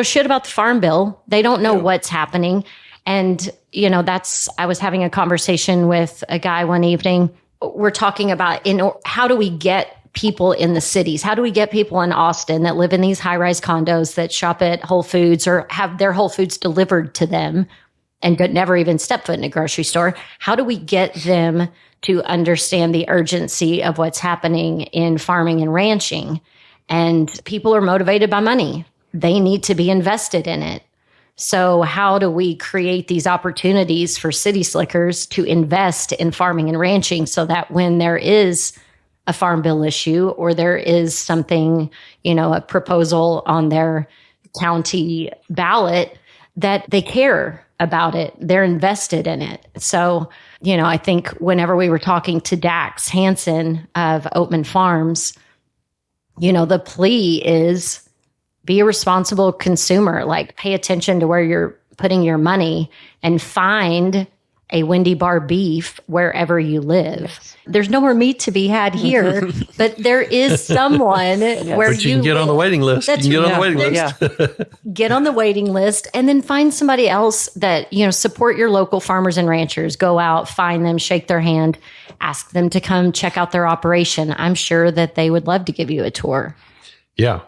shit about the farm bill. They don't know what's happening. And, I was having a conversation with a guy one evening. We're talking about how do we get people in the cities? How do we get people in Austin that live in these high-rise condos that shop at Whole Foods or have their Whole Foods delivered to them and never even step foot in a grocery store? How do we get them to understand the urgency of what's happening in farming and ranching? And people are motivated by money. They need to be invested in it. So how do we create these opportunities for city slickers to invest in farming and ranching so that when there is a farm bill issue or there is something, a proposal on their county ballot, that they care about it, they're invested in it. So, I think whenever we were talking to Dax Hansen of Oatman Farms, the plea is be a responsible consumer, like pay attention to where you're putting your money and find a Wendy Bar beef wherever you live. Yes. There's no more meat to be had here, but there is someone where but you can get on the waiting list. You can get on the waiting list. Get on the waiting list and then find somebody else that, support your local farmers and ranchers. Go out, find them, shake their hand, ask them to come check out their operation. I'm sure that they would love to give you a tour. Yeah.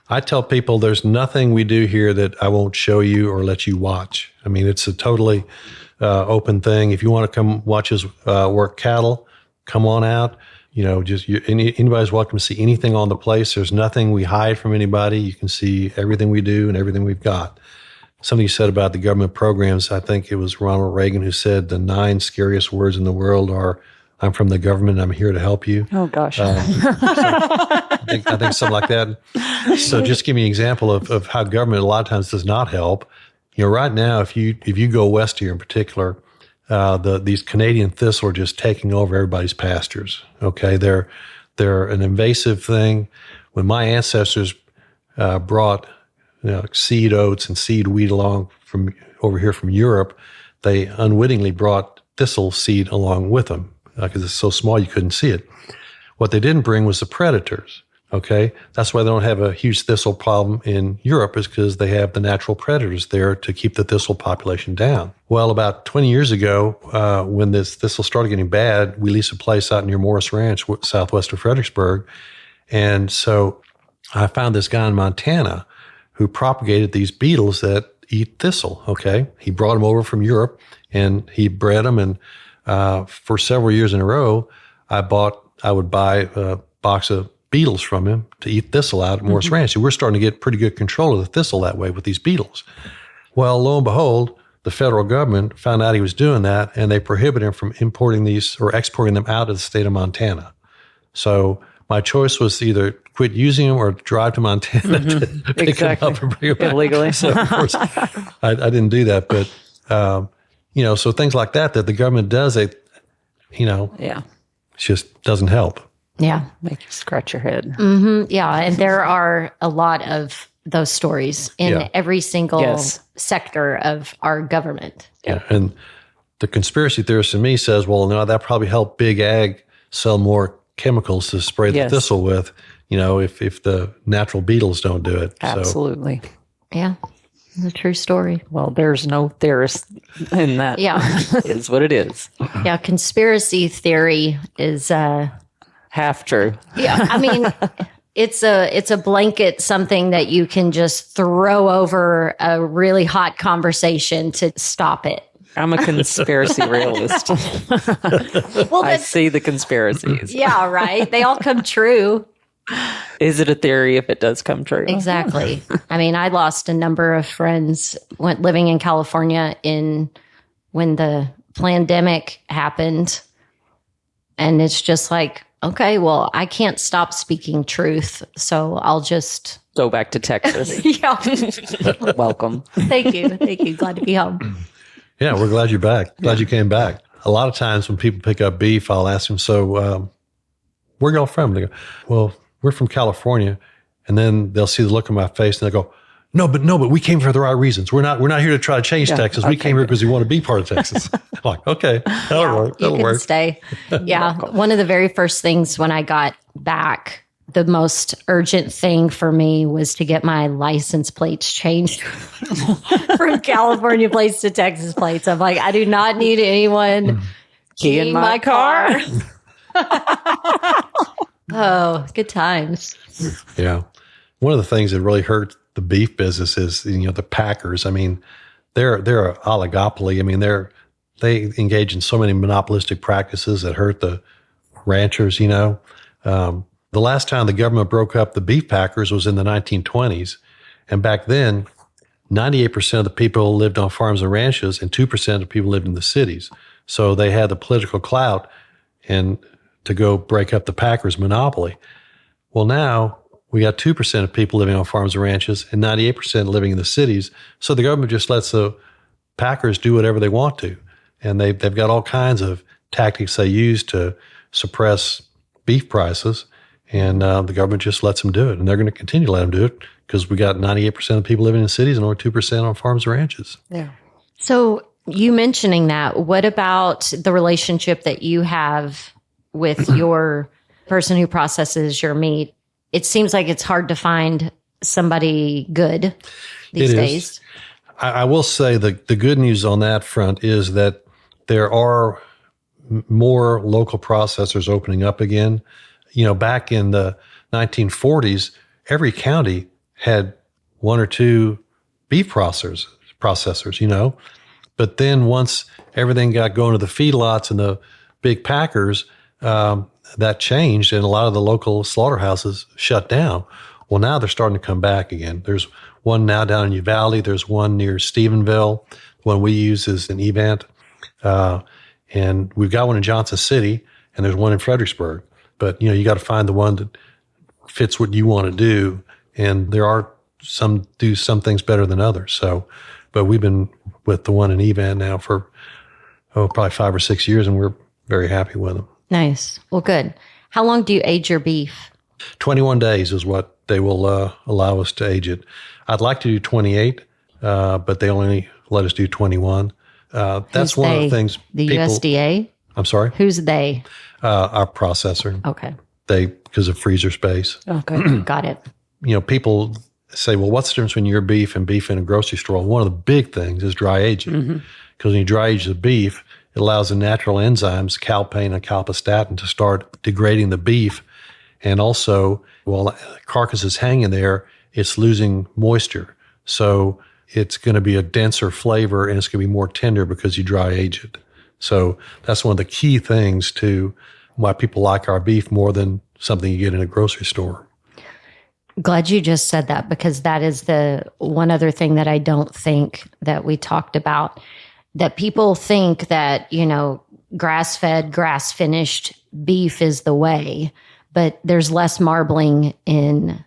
I tell people there's nothing we do here that I won't show you or let you watch. I mean, it's a totally open thing. If you want to come watch us work cattle, come on out. Anybody's welcome to see anything on the place. There's nothing we hide from anybody. You can see everything we do and everything we've got. Something you said about the government programs, I think it was Ronald Reagan who said the 9 scariest words in the world are, "I'm from the government, I'm here to help you." Oh, gosh. I think something like that. So just give me an example of how government a lot of times does not help. Right now, if you go west here in particular, these Canadian thistle are just taking over everybody's pastures. Okay, they're an invasive thing. When my ancestors brought seed oats and seed wheat along from over here from Europe, they unwittingly brought thistle seed along with them because it's so small you couldn't see it. What they didn't bring was the predators. Okay, that's why they don't have a huge thistle problem in Europe, is because they have the natural predators there to keep the thistle population down. Well, about 20 years ago, when this thistle started getting bad, we leased a place out near Morris Ranch, southwest of Fredericksburg. And so I found this guy in Montana who propagated these beetles that eat thistle. Okay, he brought them over from Europe and he bred them. And for several years in a row, I would buy a box of beetles from him to eat thistle out at Morris Ranch. So we're starting to get pretty good control of the thistle that way with these beetles. Well, lo and behold, the federal government found out he was doing that, and they prohibited him from importing these or exporting them out of the state of Montana. So my choice was either quit using them or drive to Montana to pick them up and bring them back. Illegally. So of course, I didn't do that. But, so things like that the government does, it just doesn't help. Yeah. Make you scratch your head. Mm-hmm. Yeah. And there are a lot of those stories in every single sector of our government. Yeah. And the conspiracy theorist in me says, well, no, that probably helped big ag sell more chemicals to spray the thistle with, if the natural beetles don't do it. Absolutely. So. Yeah. The true story. Well, there's no theorist in that. Yeah. Is what it is. Yeah. Conspiracy theory is, half true. Yeah. I mean, it's a blanket, something that you can just throw over a really hot conversation to stop it. I'm a conspiracy realist. Well, I see the conspiracies. yeah, right. They all come true. Is it a theory if it does come true? Exactly. I mean, I lost a number of friends living in California when the pandemic happened. And it's just like, okay, well, I can't stop speaking truth. So I'll just go back to Texas. Yeah. Welcome. Thank you. Thank you. Glad to be home. Yeah, we're glad you're back. Glad you came back. A lot of times when people pick up beef, I'll ask them, so where y'all from? They go, well, we're from California. And then they'll see the look on my face and they'll go, no, but we came for the right reasons. We're not here to try to change Texas. We came here because we want to be part of Texas. I'm like, okay, that'll work. That'll work. Stay. Yeah. One of the very first things when I got back, the most urgent thing for me was to get my license plates changed from California plates to Texas plates. I'm like, I do not need anyone keying my car. Oh, good times. Yeah. One of the things that really hurt the beef business is, the packers. I mean, they're an oligopoly. I mean, they engage in so many monopolistic practices that hurt the ranchers, The last time the government broke up the beef packers was in the 1920s. And back then, 98% of the people lived on farms and ranches and 2% of people lived in the cities. So they had the political clout and to go break up the packers monopoly. Well, now we got 2% of people living on farms and ranches and 98% living in the cities. So the government just lets the packers do whatever they want to. And they've got all kinds of tactics they use to suppress beef prices. And the government just lets them do it. And they're going to continue to let them do it because we got 98% of people living in cities and only 2% on farms and ranches. Yeah. So you mentioning that, what about the relationship that you have with your person who processes your meat? It seems like it's hard to find somebody good these days. I will say the good news on that front is that there are more local processors opening up again. Back in the 1940s, every county had one or two beef processors, But then once everything got going to the feedlots and the big packers, that changed and a lot of the local slaughterhouses shut down. Well, now they're starting to come back again. There's one now down in Uvalde. There's one near Stephenville. The one we use is in Event. And we've got one in Johnson City and there's one in Fredericksburg. But, you got to find the one that fits what you want to do. And there are some do some things better than others. So, but we've been with the one in Event now for, probably 5 or 6 years and we're very happy with them. Nice. Well, good. How long do you age your beef? 21 days is what they will allow us to age it. I'd like to do 28, but they only let us do 21. That's one of the things. The USDA? I'm sorry? Who's they? Our processor. Okay. Because of freezer space. Okay. Got it. People say, well, what's the difference between your beef and beef in a grocery store? One of the big things is dry aging. Because when you dry age the beef, it allows the natural enzymes, calpain and calpastatin, to start degrading the beef. And also, while the carcass is hanging there, it's losing moisture. So it's going to be a denser flavor and it's going to be more tender because you dry age it. So that's one of the key things to why people like our beef more than something you get in a grocery store. Glad you just said that because that is the one other thing that I don't think that we talked about. That people think that, grass-fed, grass-finished beef is the way, but there's less marbling in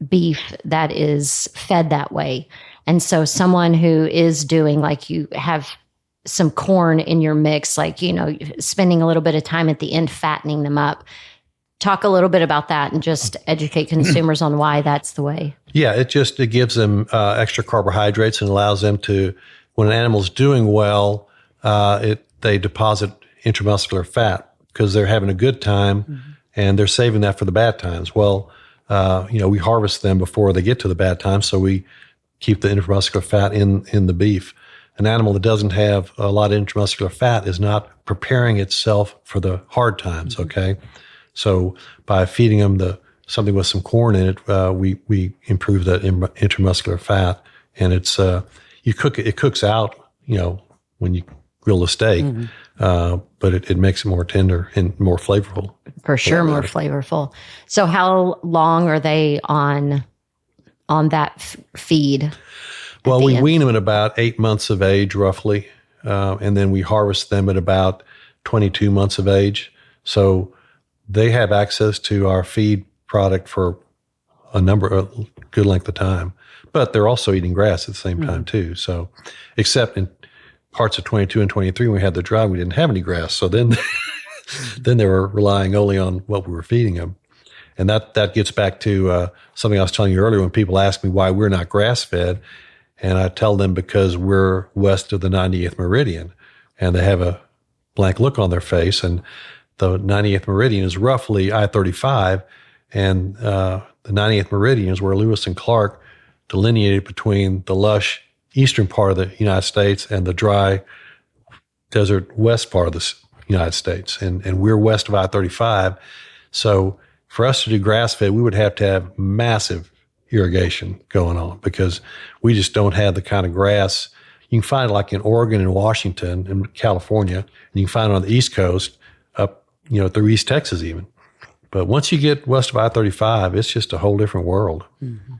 beef that is fed that way. And so someone who is doing, like you have some corn in your mix, like, spending a little bit of time at the end fattening them up. Talk a little bit about that and just educate consumers on why that's the way. Yeah, it gives them extra carbohydrates and allows them to, when an animal's doing well, they deposit intramuscular fat because they're having a good time and they're saving that for the bad times. Well, we harvest them before they get to the bad times, so we keep the intramuscular fat in the beef. An animal that doesn't have a lot of intramuscular fat is not preparing itself for the hard times, okay? So by feeding them something with some corn in it, we improve that intramuscular fat, and it's it cooks out, when you grill a steak, but it makes it more tender and more flavorful. For sure, more flavorful. So how long are they on that feed? Well, we wean them at about 8 months of age, roughly, and then we harvest them at about 22 months of age. So they have access to our feed product for a good length of time. But they're also eating grass at the same time, too. So, except in parts of 22 and 23, when we had the drought, we didn't have any grass. So then they were relying only on what we were feeding them. And that gets back to something I was telling you earlier when people ask me why we're not grass-fed. And I tell them because we're west of the 90th meridian. And they have a blank look on their face. And the 90th meridian is roughly I-35. And the 90th meridian is where Lewis and Clark delineated between the lush eastern part of the United States and the dry desert west part of the United States. And we're west of I-35. So for us to do grass-fed, we would have to have massive irrigation going on because we just don't have the kind of grass. You can find it like in Oregon and Washington and California, and you can find it on the East Coast up, through East Texas even. But once you get west of I-35, it's just a whole different world.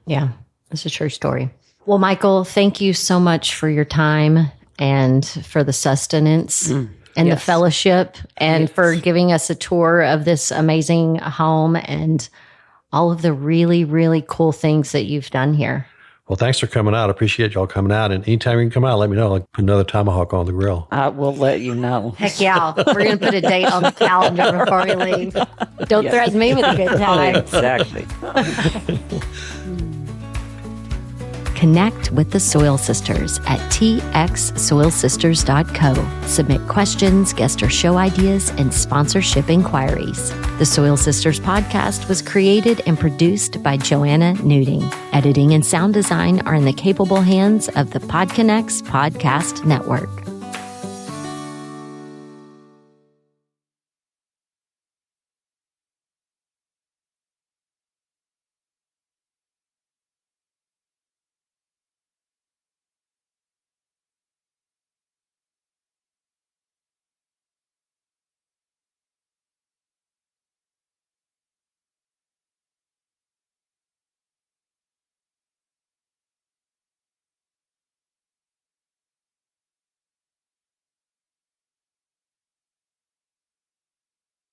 Yeah, that's a true story. Well, Michael, thank you so much for your time and for the sustenance and the fellowship and for giving us a tour of this amazing home and all of the really, really cool things that you've done here. Well, thanks for coming out. I appreciate y'all coming out. And anytime you can come out, let me know. I'll put another tomahawk on the grill. I will let you know. Heck yeah. We're going to put a date on the calendar before we leave. Don't threaten me with a good time. Exactly. Connect with the Soil Sisters at txsoilsisters.co. Submit questions, guest or show ideas, and sponsorship inquiries. The Soil Sisters podcast was created and produced by Joanna Nuding. Editing and sound design are in the capable hands of the PodConnects Podcast Network.